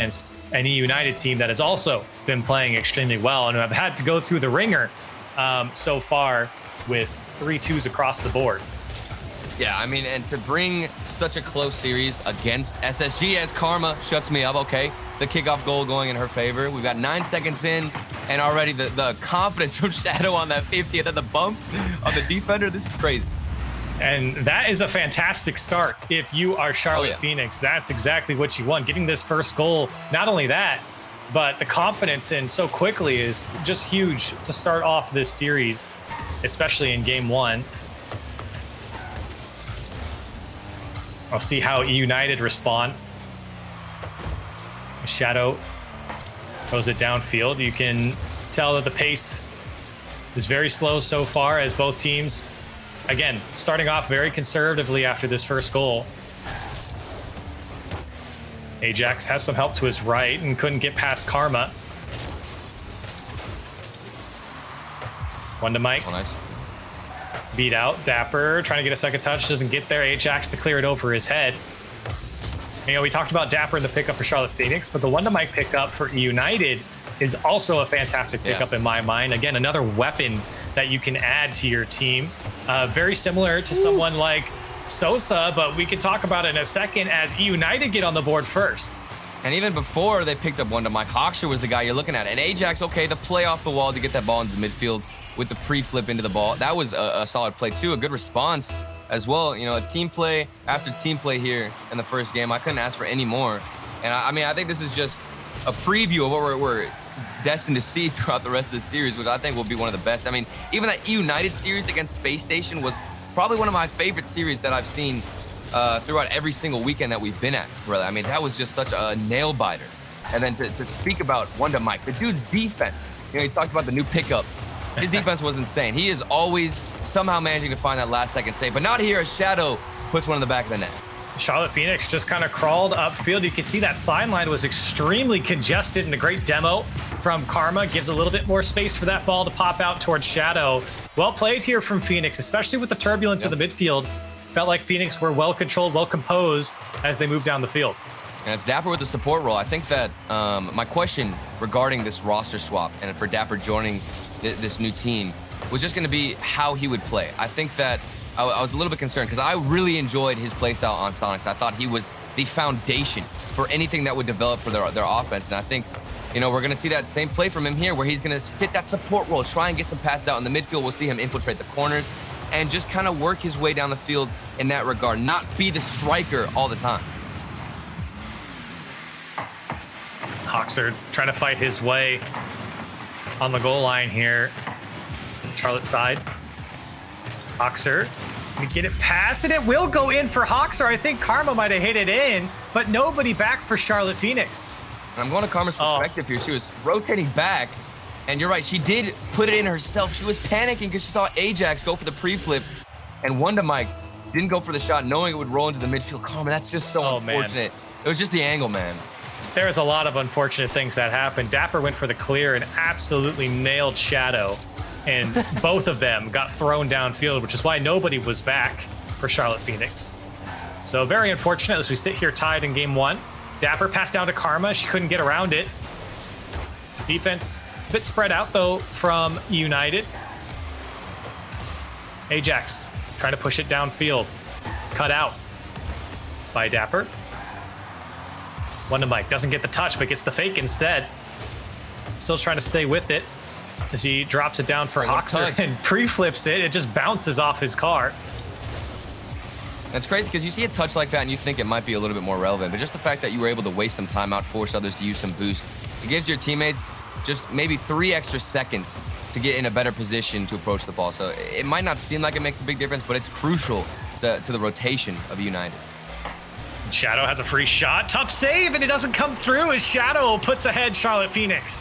against an eUnited team that has also been playing extremely well and who have had to go through the ringer so far with 3-2s across the board. Yeah, I mean, and to bring such a close series against SSG as Karma shuts me up, okay? The kickoff goal going in her favor. We've got 9 seconds in, and already the confidence from Shadow on that 50 and then the bump on the defender. This is crazy. And that is a fantastic start. If you are Charlotte Phoenix, that's exactly what you want. Getting this first goal, not only that, but the confidence in so quickly is just huge to start off this series, especially in game one. I'll see how eUnited respond. Shadow throws it downfield. You can tell that the pace is very slow so far as both teams, again, starting off very conservatively after this first goal. Ajax has some help to his right and couldn't get past Karma. One to Mike. Oh, nice. Beat out. Dapper trying to get a second touch, doesn't get there. Ajax to clear it over his head. You know, we talked about Dapper in the pickup for Charlotte Phoenix, but the one to Mike pickup for eUnited is also a fantastic pickup in my mind. Again, another weapon that you can add to your team. Very similar to someone like Sosa, but we can talk about it in a second as eUnited get on the board first. And even before they picked up one to Mike, Hawksher was the guy you're looking at. And Ajax, okay, the play off the wall to get that ball into the midfield with the pre-flip into the ball. That was a solid play too, a good response as well. You know, a team play after team play here in the first game. I couldn't ask for any more. And I mean, I think this is just a preview of what we're destined to see throughout the rest of the series, which I think will be one of the best. I mean, even that eUnited series against Space Station was probably one of my favorite series that I've seen throughout every single weekend that we've been at, really. I mean, that was just such a nail biter. And then to speak about Wonder Mike, the dude's defense, you know, he talked about the new pickup. His defense was insane. He is always somehow managing to find that last second save, but not here as Shadow puts one in the back of the net. Charlotte Phoenix just kind of crawled upfield. You can see that sideline was extremely congested, and a great demo from Karma gives a little bit more space for that ball to pop out towards Shadow. Well played here from Phoenix, especially with the turbulence of the midfield. Felt like Phoenix were well controlled, well composed as they moved down the field. And it's Dapper with the support role. I think that my question regarding this roster swap and for Dapper joining this new team was just going to be how he would play. I think that I was a little bit concerned because I really enjoyed his playstyle on Sonics. I thought he was the foundation for anything that would develop for their offense. And I think, you know, we're going to see that same play from him here where he's going to fit that support role, try and get some passes out in the midfield. We'll see him infiltrate the corners and just kind of work his way down the field in that regard, not be the striker all the time. Hawksher trying to fight his way on the goal line here. Charlotte side. Hawksher, we get it past, and it will go in for Hawksher. I think Karma might have hit it in, but nobody back for Charlotte Phoenix. And I'm going to Karma's perspective here too, is rotating back. And you're right, she did put it in herself. She was panicking because she saw Ajax go for the pre-flip, and Wonder Mike didn't go for the shot, knowing it would roll into the midfield. Karma, that's just so unfortunate. Man. It was just the angle, man. There's a lot of unfortunate things that happened. Dapper went for the clear and absolutely nailed Shadow, and both of them got thrown downfield, which is why nobody was back for Charlotte Phoenix. So very unfortunate as we sit here tied in game one. Dapper passed down to Karma. She couldn't get around it. Defense a bit spread out, though, from eUnited. Ajax trying to push it downfield. Cut out by Dapper. One to Mike. Doesn't get the touch, but gets the fake instead. Still trying to stay with it as he drops it down for Hawksher and pre-flips it. It just bounces off his car. That's crazy because you see a touch like that and you think it might be a little bit more relevant, but just the fact that you were able to waste some time out, force others to use some boost, it gives your teammates just maybe 3 extra seconds to get in a better position to approach the ball. So it might not seem like it makes a big difference, but it's crucial to the rotation of United. Shadow has a free shot. Tough save, and it doesn't come through as Shadow puts ahead Charlotte Phoenix.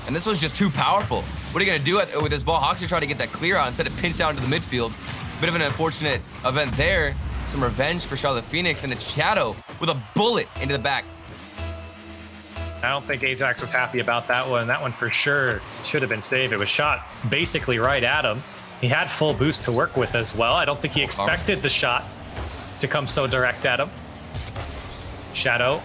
And this was just too powerful. What are you going to do with this ball? Hawksher tried to get that clear out instead of pinched out into the midfield. Bit of an unfortunate event there. Some revenge for Charlotte Phoenix, and it's Shadow with a bullet into the back. I don't think Ajax was happy about that one. That one for sure should have been saved. It was shot basically right at him. He had full boost to work with as well. I don't think he expected the shot to come so direct at him. Shadow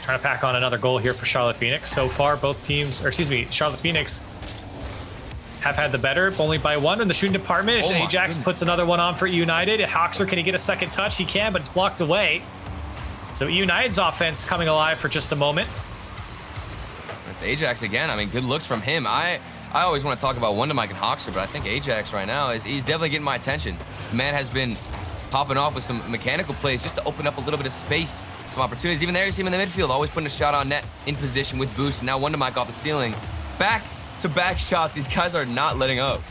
Trying to pack on another goal here for Charlotte Phoenix. So far, both teams, or excuse me, Charlotte Phoenix have had the better, only by one in the shooting department. Ajax puts another one on for eUnited. Hoxer, can he get a second touch? He can, but it's blocked away. So eUnited's offense coming alive for just a moment. It's Ajax again. I mean, good looks from him. I always want to talk about Wonder Mike and Hoxer, but I think Ajax right now he's definitely getting my attention. The man has been popping off with some mechanical plays just to open up a little bit of space, some opportunities. Even there, you see him in the midfield, always putting a shot on net in position with boost. And now Wonder Mike off the ceiling. Back-to-back shots. These guys are not letting up.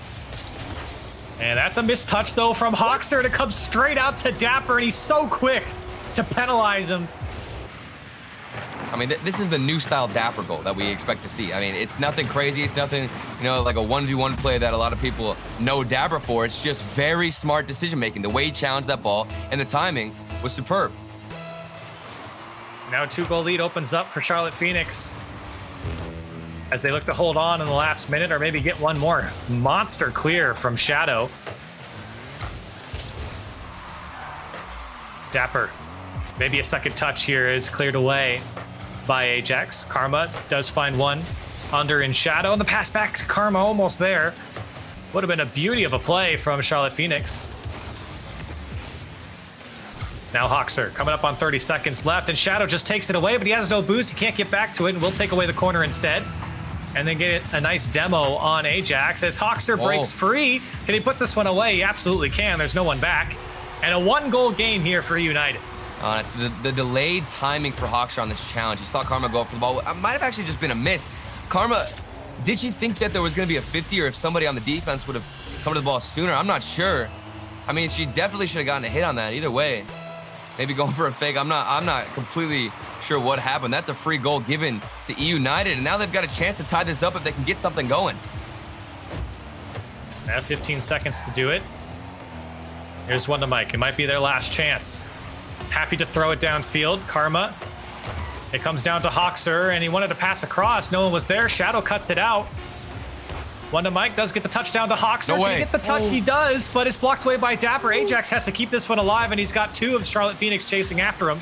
And that's a missed touch, though, from Hoxer to come straight out to Dapper, and he's so quick to penalize him. I mean, this is the new style Dapper goal that we expect to see. I mean, it's nothing crazy. It's nothing, you know, like a 1v1 play that a lot of people know Dapper for. It's just very smart decision-making. The way he challenged that ball and the timing was superb. Now a 2-goal lead opens up for Charlotte Phoenix as they look to hold on in the last minute or maybe get one more. Monster clear from Shadow. Dapper, maybe a second touch here is cleared away by Ajax. Karma does find one under in Shadow, and the pass back to Karma almost there. Would have been a beauty of a play from Charlotte Phoenix. Now Hoxer coming up on 30 seconds left, and Shadow just takes it away, but he has no boost. He can't get back to it, and we'll take away the corner instead. And then get a nice demo on Ajax as Hoxer breaks free. Can he put this one away? He absolutely can. There's no one back. And a 1-goal game here for eUnited. It's the delayed timing for Hoxer on this challenge. You saw Karma go for the ball. It might have actually just been a miss. Karma, did she think that there was going to be a 50, or if somebody on the defense would have come to the ball sooner? I'm not sure. I mean, she definitely should have gotten a hit on that either way. Maybe going for a fake. I'm not completely sure what happened. That's a free goal given to eUnited, and now they've got a chance to tie this up if they can get something going. They have 15 seconds to do it. Here's one to Mike. It might be their last chance. Happy to throw it downfield. Karma. It comes down to Hoxer, and he wanted to pass across. No one was there. Shadow cuts it out. One to Mike does get the touchdown to Hoxer. No way. Can he get the touch? He does, but it's blocked away by Dapper. Ajax has to keep this one alive, and he's got 2 of Charlotte Phoenix chasing after him.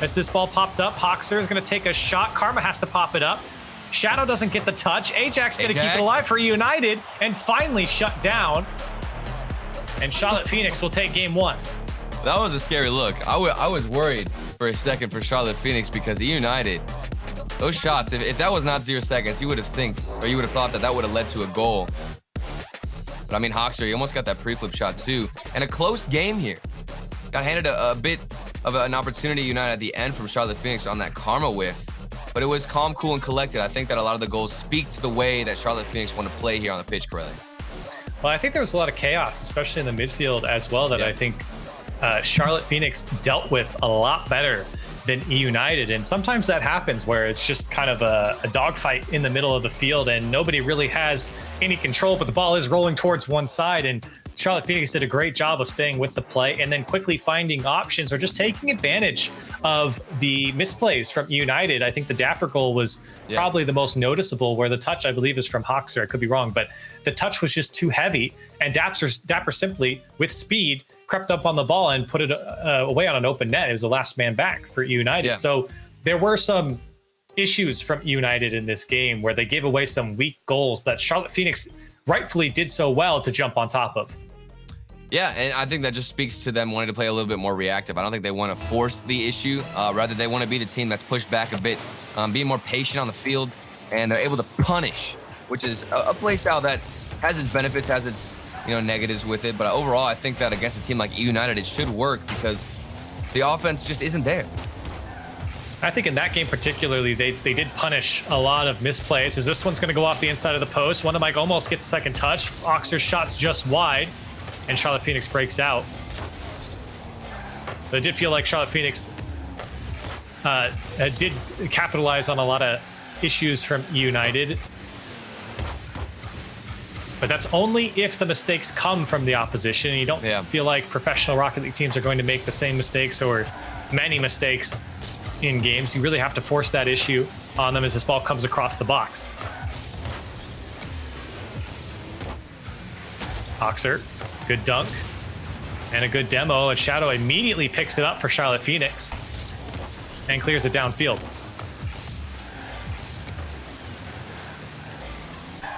As this ball popped up, Hoxer is going to take a shot. Karma has to pop it up. Shadow doesn't get the touch. Ajax going to keep it alive for eUnited and finally shut down. And Charlotte Phoenix will take game 1. That was a scary look. I was worried for a second for Charlotte Phoenix because eUnited, those shots, if that was not 0 seconds, you would have thought that would have led to a goal. But I mean, Hoxer, he almost got that pre-flip shot too. And a close game here. Got handed a bit of an opportunity United at the end from Charlotte Phoenix on that Karma whiff. But it was calm, cool, and collected. I think that a lot of the goals speak to the way that Charlotte Phoenix want to play here on the pitch, Corelli. Well, I think there was a lot of chaos, especially in the midfield as well, that I think Charlotte Phoenix dealt with a lot better than eUnited. And sometimes that happens where it's just kind of a dogfight in the middle of the field and nobody really has any control, but the ball is rolling towards one side. And Charlotte Phoenix did a great job of staying with the play and then quickly finding options or just taking advantage of the misplays from eUnited. I think the Dapper goal was probably the most noticeable, where the touch, I believe, is from Hoxer. I could be wrong, but the touch was just too heavy. And Dapper simply, with speed, crept up on the ball and put it away on an open net. It was the last man back for eUnited. Yeah. So there were some issues from eUnited in this game where they gave away some weak goals that Charlotte Phoenix rightfully did so well to jump on top of. Yeah, and I think that just speaks to them wanting to play a little bit more reactive. I don't think they want to force the issue. Rather, they want to be the team that's pushed back a bit, being more patient on the field, and they're able to punish, which is a play style that has its benefits, has its negatives with it. But overall, I think that against a team like eUnited, it should work because the offense just isn't there. I think in that game particularly, they did punish a lot of misplays, as this one's going to go off the inside of the post. One of Mike almost gets a second touch. Hoxer's shot's just wide, and Charlotte Phoenix breaks out. But it did feel like Charlotte Phoenix did capitalize on a lot of issues from eUnited. But that's only if the mistakes come from the opposition. You don't feel like professional Rocket League teams are going to make the same mistakes or many mistakes in games. You really have to force that issue on them as this ball comes across the box. Hoxer, good dunk and a good demo, and Shadow immediately picks it up for Charlotte Phoenix and clears it downfield.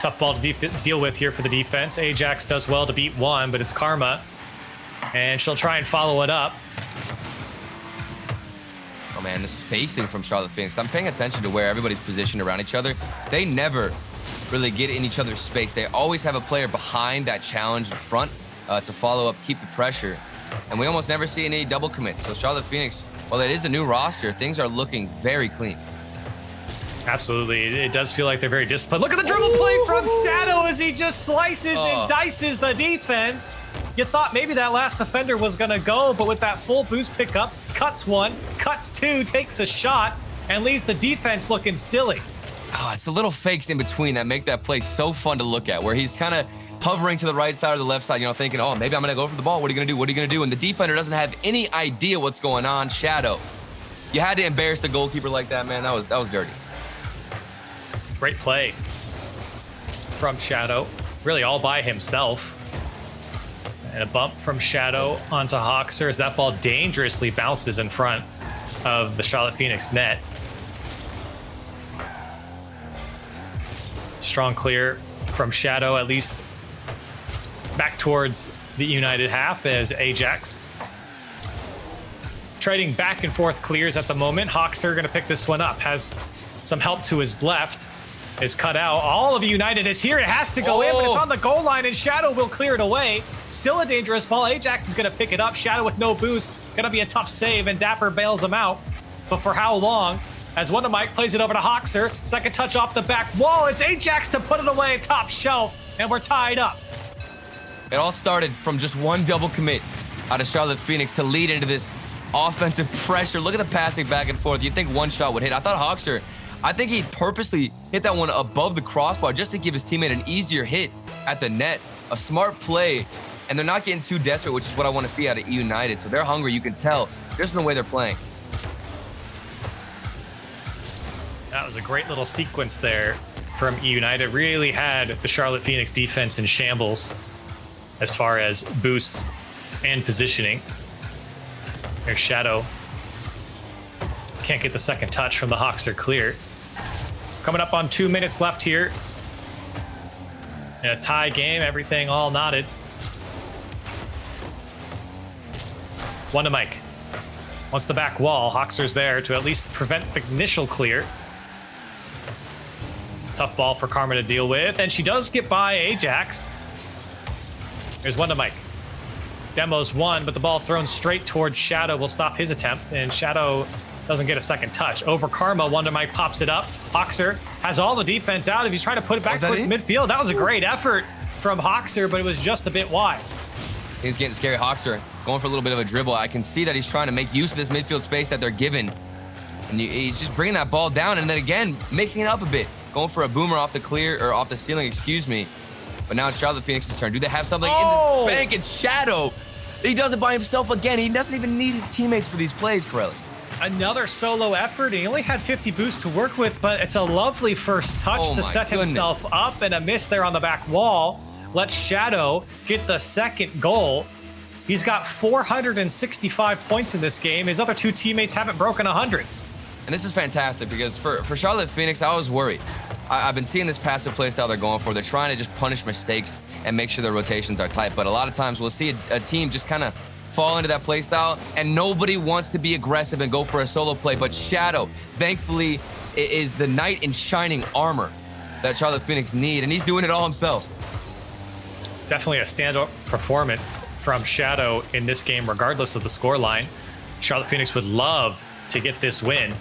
Tough ball to deal with here for the defense. Ajax does well to beat one, but it's Karma. And she'll try and follow it up. Oh man, the spacing from Charlotte Phoenix. I'm paying attention to where everybody's positioned around each other. They never really get in each other's space. They always have a player behind that challenge in front to follow up, keep the pressure. And we almost never see any double commits. So Charlotte Phoenix, while it is a new roster, things are looking very clean. Absolutely. It does feel like they're very disciplined. Look at the dribble play from Shadow as he just slices and dices the defense. You thought maybe that last defender was going to go, but with that full boost pickup, cuts one, cuts two, takes a shot, and leaves the defense looking silly. Oh, it's the little fakes in between that make that play so fun to look at, where he's kind of hovering to the right side or the left side, you know, thinking, oh, maybe I'm going to go for the ball. What are you going to do? What are you going to do? And the defender doesn't have any idea what's going on. Shadow, you had to embarrass the goalkeeper like that, man. That was dirty. Great play from Shadow, really all by himself. And a bump from Shadow onto Hawkster as that ball dangerously bounces in front of the Charlotte Phoenix net. Strong clear from Shadow, at least back towards the United half as Ajax trading back and forth clears at the moment. Hawkster going to pick this one up, has some help to his left, is cut out. All of United is here. It has to go in, but it's on the goal line, and Shadow will clear it away. Still a dangerous ball. Ajax is going to pick it up. Shadow with no boost. Going to be a tough save, and Dapper bails him out. But for how long? As Wonder Mike plays it over to Hawkster. Second touch off the back wall. It's Ajax to put it away top shelf, and we're tied up. It all started from just one double commit out of Charlotte Phoenix to lead into this offensive pressure. Look at the passing back and forth. You'd think one shot would hit. I thought Hawkster, I think he purposely hit that one above the crossbar just to give his teammate an easier hit at the net. A smart play, and they're not getting too desperate, which is what I want to see out of eUnited. So they're hungry, you can tell, just in the way they're playing. That was a great little sequence there from eUnited. Really had the Charlotte Phoenix defense in shambles as far as boosts and positioning. There's Shadow. Can't get the second touch from the Hawkster clear. Coming up on 2 minutes left here. In a tie game, everything all knotted. One to Mike. Wants the back wall. Hawkster's there to at least prevent the initial clear. Tough ball for Karma to deal with, and she does get by Ajax. There's one to Mike. Demo's one, but the ball thrown straight towards Shadow will stop his attempt, and Shadow doesn't get a second touch. Over Karma, Wonder Mike pops it up. Hawkster has all the defense out. If he's trying to put it back towards midfield, that was a great effort from Hawkster, but it was just a bit wide. He's getting scary. Hawkster going for a little bit of a dribble. I can see that he's trying to make use of this midfield space that they're given. And he's just bringing that ball down and then again, mixing it up a bit. Going for a boomer off the clear, or off the ceiling, excuse me. But now it's Charlotte Phoenix's turn. Do they have something in the bank? It's Shadow. He does it by himself again. He doesn't even need his teammates for these plays, Corelli. Another solo effort. He only had 50 boosts to work with, but it's a lovely first touch to set himself up, and a miss there on the back wall. Let's Shadow get the second goal. He's got 465 points in this game. His other two teammates haven't broken 100. And this is fantastic because for Charlotte Phoenix, I was worried. I've been seeing this passive play style they're going for. They're trying to just punish mistakes and make sure their rotations are tight. But a lot of times we'll see a team just kind of fall into that play style, and nobody wants to be aggressive and go for a solo play. But Shadow, thankfully, is the knight in shining armor that Charlotte Phoenix need, and he's doing it all himself. Definitely a standout performance from Shadow in this game, regardless of the scoreline. Charlotte Phoenix would love to get this win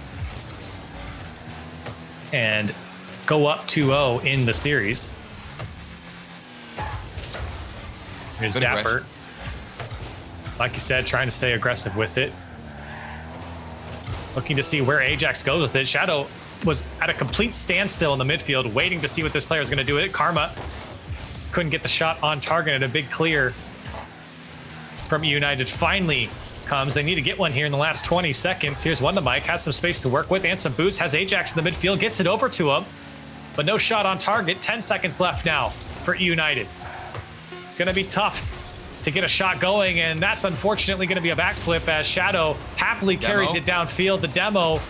and go up 2-0 in the series. Here's Dapper. Like you said, trying to stay aggressive with it. Looking to see where Ajax goes with it. Shadow was at a complete standstill in the midfield, waiting to see what this player is going to do with it. Karma couldn't get the shot on target, and a big clear from eUnited finally comes. They need to get one here in the last 20 seconds. Here's one to Mike, has some space to work with and some boost, has Ajax in the midfield, gets it over to him, but no shot on target. 10 seconds left now for eUnited. It's going to be tough to get a shot going, and that's unfortunately going to be a backflip as Shadow happily carries it downfield. The demo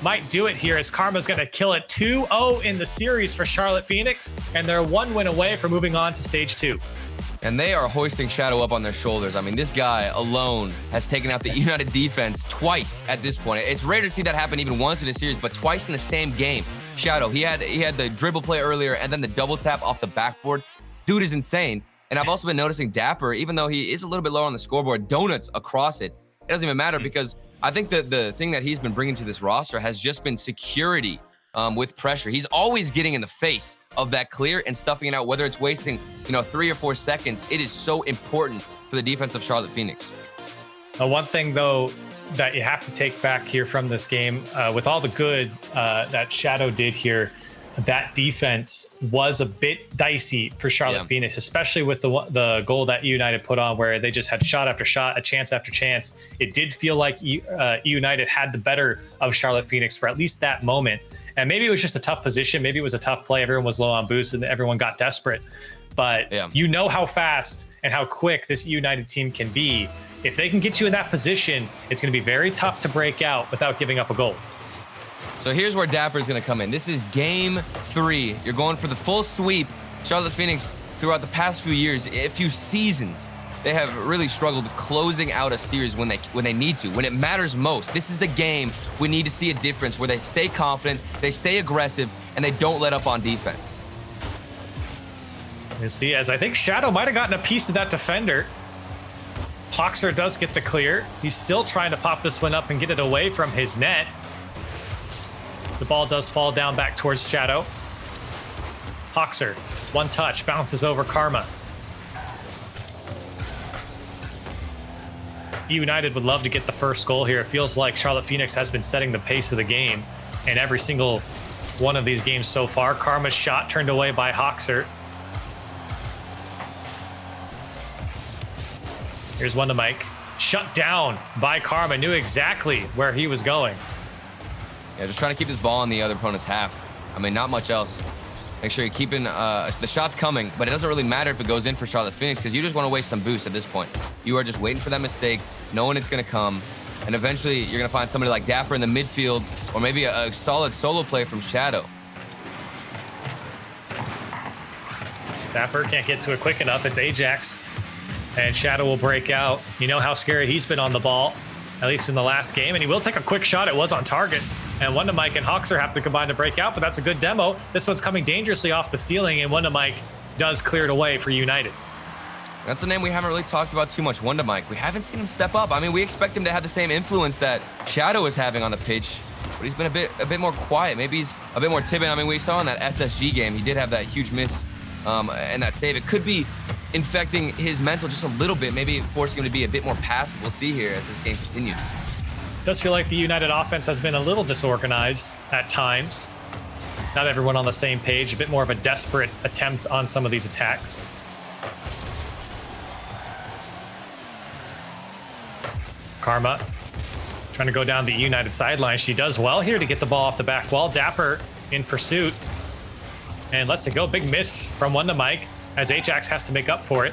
might do it here as Karma's going to kill it 2-0 in the series for Charlotte Phoenix, and they're 1 win away from moving on to stage 2. And they are hoisting Shadow up on their shoulders. I mean, this guy alone has taken out the United defense twice at this point. It's rare to see that happen even once in a series, but twice in the same game. Shadow, he had the dribble play earlier and then the double tap off the backboard. Dude is insane. And I've also been noticing Dapper, even though he is a little bit low on the scoreboard, donuts across it. It doesn't even matter because I think that the thing that he's been bringing to this roster has just been security with pressure. He's always getting in the face of that clear and stuffing it out, whether it's wasting, 3 or 4 seconds. It is so important for the defense of Charlotte Phoenix. One thing, though, that you have to take back here from this game, with all the good that Shadow did here, that defense was a bit dicey for Charlotte Phoenix, especially with the goal that eUnited put on, where they just had shot after shot, a chance after chance. It did feel like eUnited had the better of Charlotte Phoenix for at least that moment. And maybe it was just a tough position. Maybe it was a tough play. Everyone was low on boost and everyone got desperate. But you know how fast and how quick this eUnited team can be. If they can get you in that position, it's going to be very tough to break out without giving up a goal. So here's where Dapper is going to come in. This is game 3. You're going for the full sweep. Charlotte Phoenix, throughout the past few years, a few seasons, they have really struggled with closing out a series when they need to, when it matters most. This is the game we need to see a difference where they stay confident, they stay aggressive, and they don't let up on defense. Yes, he is. I think Shadow might have gotten a piece of that defender. Hoxer does get the clear. He's still trying to pop this one up and get it away from his net. So the ball does fall down back towards Shadow. Hoxer, one touch, bounces over Karma. eUnited would love to get the first goal here. It feels like Charlotte Phoenix has been setting the pace of the game in every single one of these games so far. Karma's shot turned away by Hoxer. Here's one to Mike. Shut down by Karma. Knew exactly where he was going. Yeah, just trying to keep this ball in the other opponent's half. I mean, not much else. Make sure you're keeping the shots coming, but it doesn't really matter if it goes in for Charlotte Phoenix because you just want to waste some boost at this point. You are just waiting for that mistake, knowing it's going to come, and eventually you're going to find somebody like Dapper in the midfield or maybe a solid solo play from Shadow. Dapper can't get to it quick enough. It's Ajax, and Shadow will break out. You know how scary he's been on the ball, at least in the last game, and he will take a quick shot. It was on target. And Wonder Mike and Hoxer have to combine to break out, but that's a good demo. This one's coming dangerously off the ceiling, and Wonder Mike does clear it away for United. That's a name we haven't really talked about too much, Wonder Mike. We haven't seen him step up. I mean, we expect him to have the same influence that Shadow is having on the pitch, but he's been a bit more quiet. Maybe he's a bit more timid. I mean, we saw in that SSG game, he did have that huge miss and that save. It could be infecting his mental just a little bit, maybe forcing him to be a bit more passive. We'll see here as this game continues. Does feel like the United offense has been a little disorganized at times. Not everyone on the same page. A bit more of a desperate attempt on some of these attacks. Karma trying to go down the United sideline. She does well here to get the ball off the back wall. Dapper in pursuit and lets it go. Big miss from Wonder Mike as Ajax has to make up for it.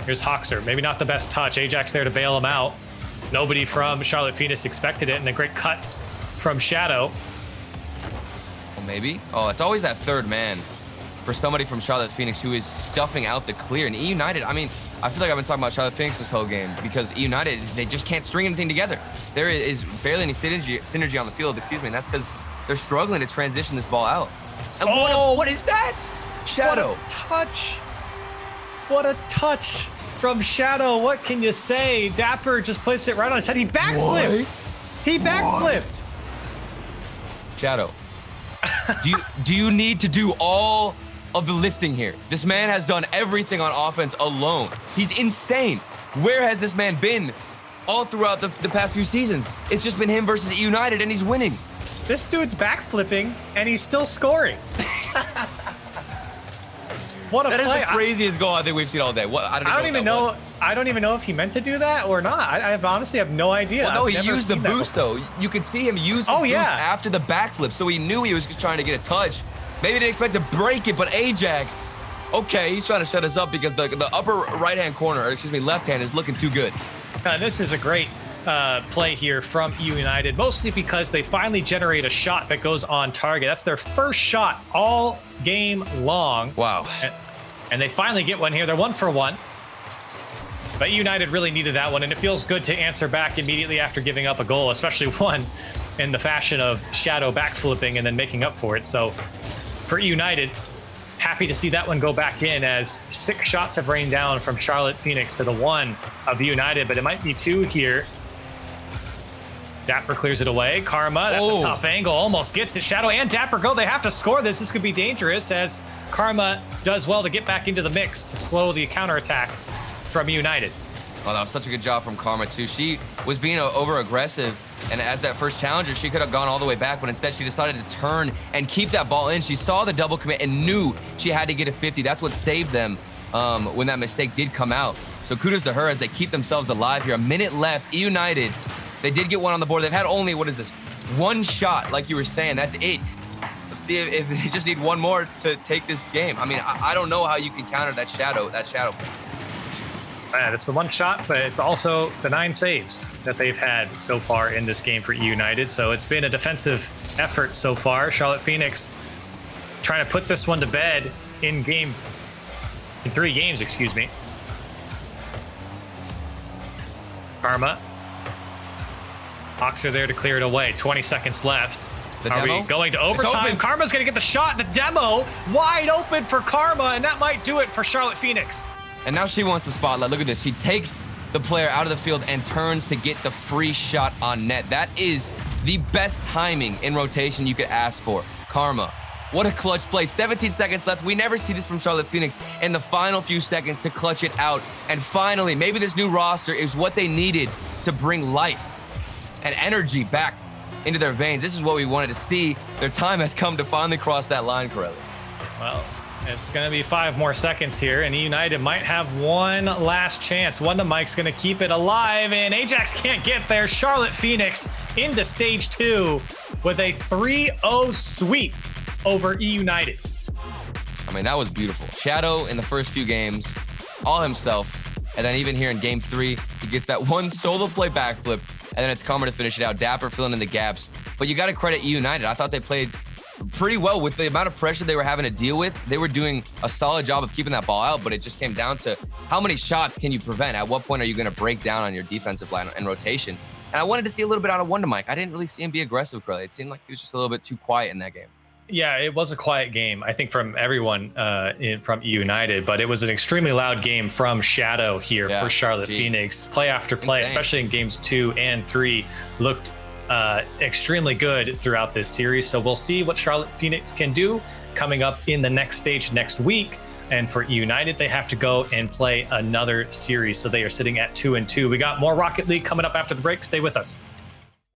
Here's Hoxer. Maybe not the best touch. Ajax there to bail him out. Nobody from Charlotte Phoenix expected it, and a great cut from Shadow. Well, maybe. Oh, it's always that third man for somebody from Charlotte Phoenix who is stuffing out the clear. And eUnited, I mean, I feel like I've been talking about Charlotte Phoenix this whole game because eUnited, they just can't string anything together. There is barely any synergy on the field, and that's because they're struggling to transition this ball out. And what is that? Shadow. What a touch. What a touch from Shadow. What can you say? Dapper just puts it right on his head. He backflipped. What? He backflipped. What? Shadow, do you need to do all of the lifting here? This man has done everything on offense alone. He's insane. Where has this man been all throughout the past few seasons? It's just been him versus eUnited, and he's winning. This dude's backflipping, and he's still scoring. What a that play. Is the craziest goal I think we've seen all day. I don't even know if he meant to do that or not. I honestly have no idea. Well, no, he used the boost though. You could see him use the boost after the backflip, so he knew he was just trying to get a touch. Maybe he didn't expect to break it, but Ajax, okay, he's trying to shut us up because the upper right-hand corner, or excuse me, left hand is looking too good. This is a great play here from eUnited, mostly because they finally generate a shot that goes on target. That's their first shot all game long. Wow. And they finally get one here. They're 1 for 1. But eUnited really needed that one, and it feels good to answer back immediately after giving up a goal, especially one in the fashion of Shadow backflipping and then making up for it. So for eUnited, happy to see that one go back in, as 6 shots have rained down from Charlotte Phoenix to the 1 of eUnited, but it might be 2 here. Dapper clears it away. Karma, that's a tough angle, almost gets it. Shadow and Dapper go. They have to score this. This could be dangerous, as Karma does well to get back into the mix to slow the counterattack from eUnited. Oh, that was such a good job from Karma, too. She was being over-aggressive, and as that first challenger, she could have gone all the way back, but instead she decided to turn and keep that ball in. She saw the double commit and knew she had to get a 50. That's what saved them when that mistake did come out. So kudos to her as they keep themselves alive here. A minute left. eUnited, they did get one on the board. They've had only, what is this, 1 shot, like you were saying. That's it. Let's see if they just need 1 more to take this game. I mean, I don't know how you can counter that shadow. It's the 1 shot, but it's also the 9 saves that they've had so far in this game for eUnited. So it's been a defensive effort so far. Charlotte Phoenix trying to put this one to bed in 3 games, excuse me. Karma. Hawks are there to clear it away. 20 seconds left. Are we going to overtime? Karma's going to get the shot. The demo wide open for Karma, and that might do it for Charlotte Phoenix. And now she wants the spotlight. Look at this. She takes the player out of the field and turns to get the free shot on net. That is the best timing in rotation you could ask for. Karma, what a clutch play. 17 seconds left. We never see this from Charlotte Phoenix in the final few seconds to clutch it out. And finally, maybe this new roster is what they needed to bring life and energy back into their veins. This is what we wanted to see. Their time has come to finally cross that line, Corelli. Well, it's going to be 5 more seconds here, and eUnited might have one last chance. Wonder Mike's going to keep it alive, and Ajax can't get there. Charlotte Phoenix into stage 2 with a 3-0 sweep over eUnited. I mean, that was beautiful. Shadow in the first few games, all himself, and then even here in game 3, he gets that 1 solo play backflip, and then it's Karma to finish it out. Dapper filling in the gaps. But you got to credit eUnited. I thought they played pretty well with the amount of pressure they were having to deal with. They were doing a solid job of keeping that ball out, but it just came down to how many shots can you prevent? At what point are you going to break down on your defensive line and rotation? And I wanted to see a little bit out of Wonder Mike. I didn't really see him be aggressive, Curly. It seemed like he was just a little bit too quiet in that game. Yeah, it was a quiet game, I think, from everyone from eUnited, but it was an extremely loud game from Shadow here for Charlotte Phoenix. Play after play, especially in games 2 and 3, looked extremely good throughout this series. So we'll see what Charlotte Phoenix can do coming up in the next stage next week. And for eUnited, they have to go and play another series. So they are sitting at 2-2. We got more Rocket League coming up after the break. Stay with us.